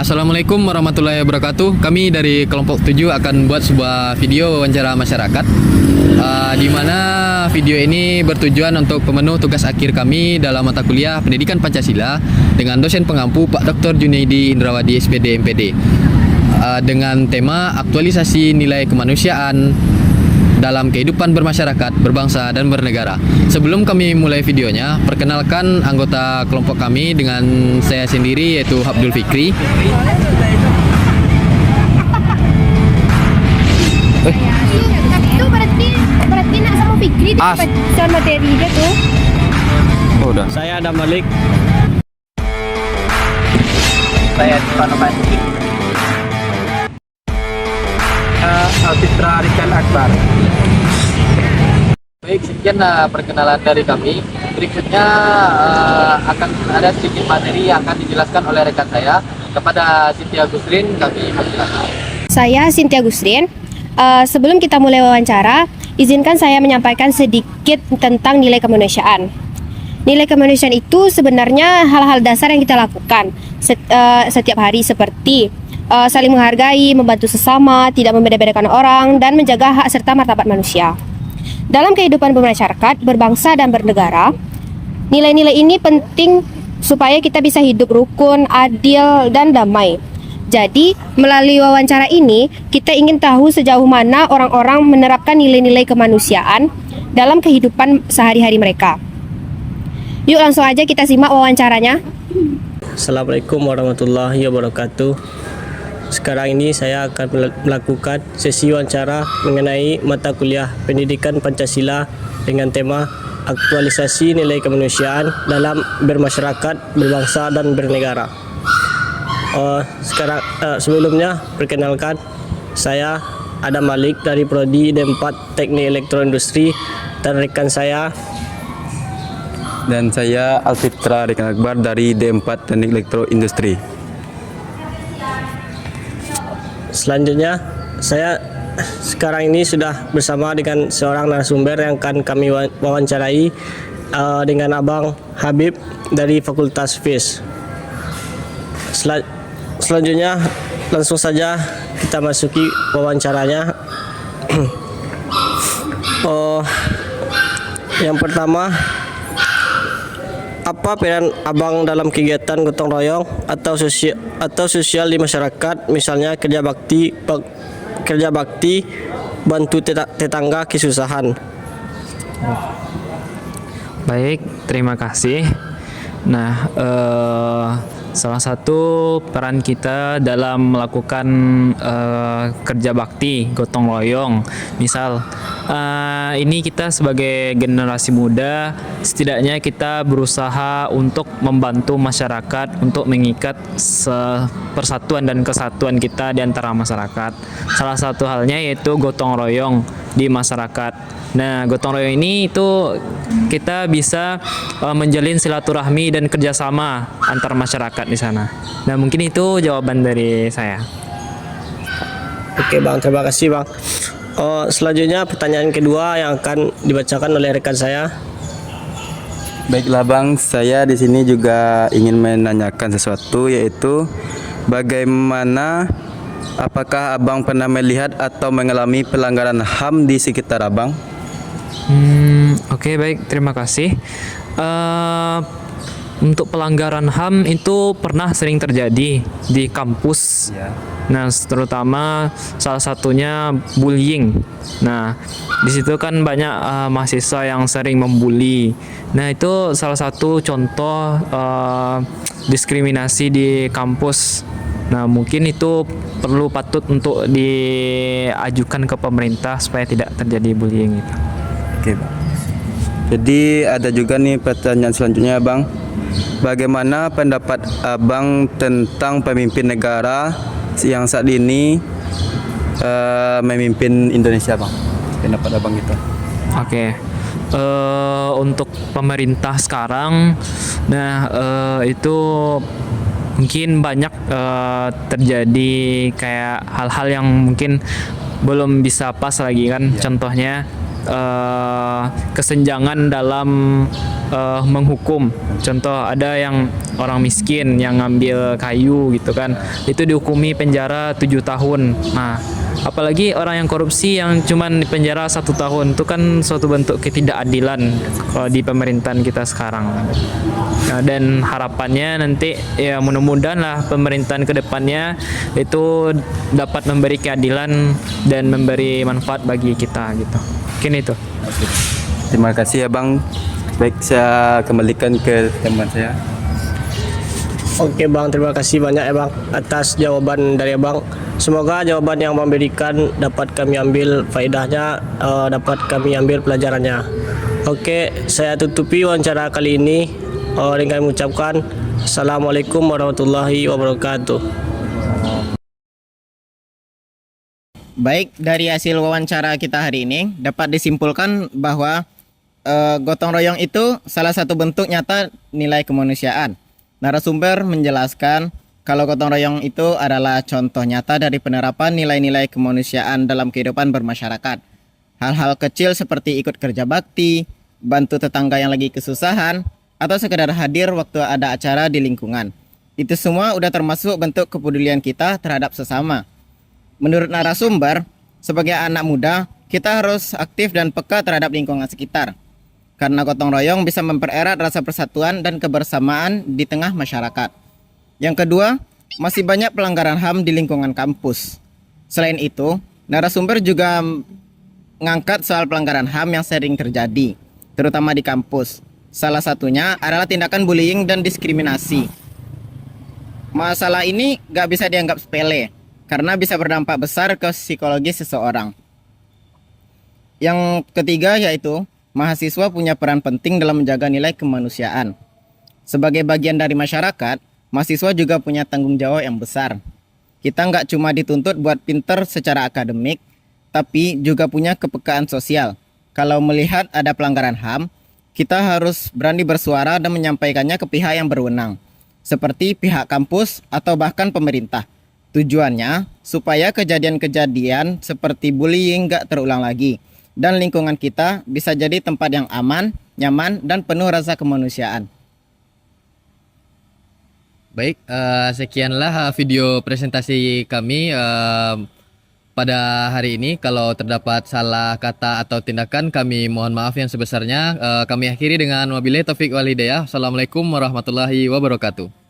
Assalamualaikum warahmatullahi wabarakatuh. Kami dari kelompok 7 akan buat sebuah video wawancara masyarakat, di mana video ini bertujuan untuk pemenuh tugas akhir kami dalam mata kuliah Pendidikan Pancasila dengan dosen pengampu Pak Dr. Junaidi Indrawadi SPD MPD, dengan tema aktualisasi nilai kemanusiaan dalam kehidupan bermasyarakat, berbangsa, dan bernegara. Sebelum kami mulai videonya, perkenalkan anggota kelompok kami dengan saya sendiri, yaitu Abdul Fikri. Itu berarti nak sama Fikri di soal materi dia tuh. Oh, udah. Saya Adam Malik. Saya Panopati. Alfitra Rikan Akbar. Baik, sekian perkenalan dari kami. Berikutnya akan ada sedikit materi yang akan dijelaskan oleh rekan saya. Kepada Cynthia Gusrin, kami persilakan. Saya Cynthia Gusrin. Sebelum kita mulai wawancara, izinkan saya menyampaikan sedikit tentang nilai kemanusiaan. Nilai kemanusiaan itu sebenarnya hal-hal dasar yang kita lakukan setiap hari, seperti saling menghargai, membantu sesama, tidak membeda-bedakan orang, dan menjaga hak serta martabat manusia. Dalam kehidupan bermasyarakat, berbangsa, dan bernegara, nilai-nilai ini penting supaya kita bisa hidup rukun, adil, dan damai. Jadi, melalui wawancara ini, kita ingin tahu sejauh mana orang-orang menerapkan nilai-nilai kemanusiaan dalam kehidupan sehari-hari mereka. Yuk langsung aja kita simak wawancaranya. Assalamualaikum warahmatullahi wabarakatuh. Sekarang ini saya akan melakukan sesi wawancara mengenai mata kuliah Pendidikan Pancasila dengan tema aktualisasi nilai kemanusiaan dalam bermasyarakat, berbangsa, dan bernegara. Sebelumnya perkenalkan, saya Adam Malik dari Prodi D4 Teknik Elektroindustri, dan rekan saya. Dan saya Alfitra Rikan Akbar dari D4 Teknik Elektroindustri. Selanjutnya, saya sekarang ini sudah bersama dengan seorang narasumber yang akan kami wawancarai, dengan Abang Habib dari Fakultas FIS. Selanjutnya, langsung saja kita masuki wawancaranya. Yang pertama, apa peran Abang dalam kegiatan gotong royong atau sosial di masyarakat, misalnya kerja bakti, bantu tetangga kesusahan? Baik, terima kasih. Nah, salah satu peran kita dalam melakukan kerja bakti, gotong royong, misal ini kita sebagai generasi muda, setidaknya kita berusaha untuk membantu masyarakat untuk mengikat persatuan dan kesatuan kita di antara masyarakat. Salah satu halnya yaitu gotong royong di masyarakat. Nah, gotong royong ini itu kita bisa menjalin silaturahmi dan kerjasama antar masyarakat di sana. Nah, mungkin itu jawaban dari saya. Oke Bang, terima kasih Bang. Selanjutnya pertanyaan kedua yang akan dibacakan oleh rekan saya. Baiklah Bang, saya di sini juga ingin menanyakan sesuatu, yaitu bagaimana, apakah Abang pernah melihat atau mengalami pelanggaran HAM di sekitar Abang? Oke, baik, terima kasih. Untuk pelanggaran HAM itu pernah sering terjadi di kampus. Nah, terutama salah satunya bullying. Nah, di situ kan banyak mahasiswa yang sering membuli. Nah, itu salah satu contoh diskriminasi di kampus. Nah, mungkin itu patut untuk diajukan ke pemerintah supaya tidak terjadi bullying itu. Oke Bang. Jadi ada juga nih pertanyaan selanjutnya Bang. Bagaimana pendapat Abang tentang pemimpin negara yang saat ini memimpin Indonesia Bang? Pendapat Abang gitu. Oke. Untuk pemerintah sekarang, nah itu mungkin banyak terjadi kayak hal-hal yang mungkin belum bisa pas lagi kan. Contohnya kesenjangan dalam menghukum. Contoh ada yang orang miskin yang ngambil kayu gitu kan, itu dihukumi penjara 7 tahun. Nah, apalagi orang yang korupsi yang cuman penjara 1 tahun, itu kan suatu bentuk ketidakadilan kalau di pemerintahan kita sekarang. Nah, dan harapannya nanti ya mudah-mudahan lah pemerintahan kedepannya itu dapat memberi keadilan dan memberi manfaat bagi kita gitu. Mungkin itu. Terima kasih Abang. Baik, saya kembalikan ke teman saya. Oke Bang, terima kasih banyak ya Bang atas jawaban dari Abang. Semoga jawaban yang Bang berikan dapat kami ambil faedahnya, dapat kami ambil pelajarannya. Oke, saya tutupi wawancara kali ini dengan mengucapkan Assalamualaikum warahmatullahi wabarakatuh. Baik, dari hasil wawancara kita hari ini dapat disimpulkan bahwa gotong royong itu salah satu bentuk nyata nilai kemanusiaan. Narasumber menjelaskan kalau gotong royong itu adalah contoh nyata dari penerapan nilai-nilai kemanusiaan dalam kehidupan bermasyarakat. Hal-hal kecil seperti ikut kerja bakti, bantu tetangga yang lagi kesusahan, atau sekedar hadir waktu ada acara di lingkungan. Itu semua udah termasuk bentuk kepedulian kita terhadap sesama. Menurut narasumber, sebagai anak muda, kita harus aktif dan peka terhadap lingkungan sekitar. Karena gotong royong bisa mempererat rasa persatuan dan kebersamaan di tengah masyarakat. Yang kedua, masih banyak pelanggaran HAM di lingkungan kampus. Selain itu, narasumber juga mengangkat soal pelanggaran HAM yang sering terjadi, terutama di kampus. Salah satunya adalah tindakan bullying dan diskriminasi. Masalah ini gak bisa dianggap sepele, karena bisa berdampak besar ke psikologi seseorang. Yang ketiga yaitu, mahasiswa punya peran penting dalam menjaga nilai kemanusiaan. Sebagai bagian dari masyarakat, mahasiswa juga punya tanggung jawab yang besar. Kita nggak cuma dituntut buat pinter secara akademik, tapi juga punya kepekaan sosial. Kalau melihat ada pelanggaran HAM, kita harus berani bersuara dan menyampaikannya ke pihak yang berwenang, seperti pihak kampus atau bahkan pemerintah. Tujuannya supaya kejadian-kejadian seperti bullying nggak terulang lagi, dan lingkungan kita bisa jadi tempat yang aman, nyaman, dan penuh rasa kemanusiaan. Baik, sekianlah video presentasi kami pada hari ini. Kalau terdapat salah kata atau tindakan, kami mohon maaf yang sebesarnya. Kami akhiri dengan wabillahi taufik wal hidayah. Assalamualaikum warahmatullahi wabarakatuh.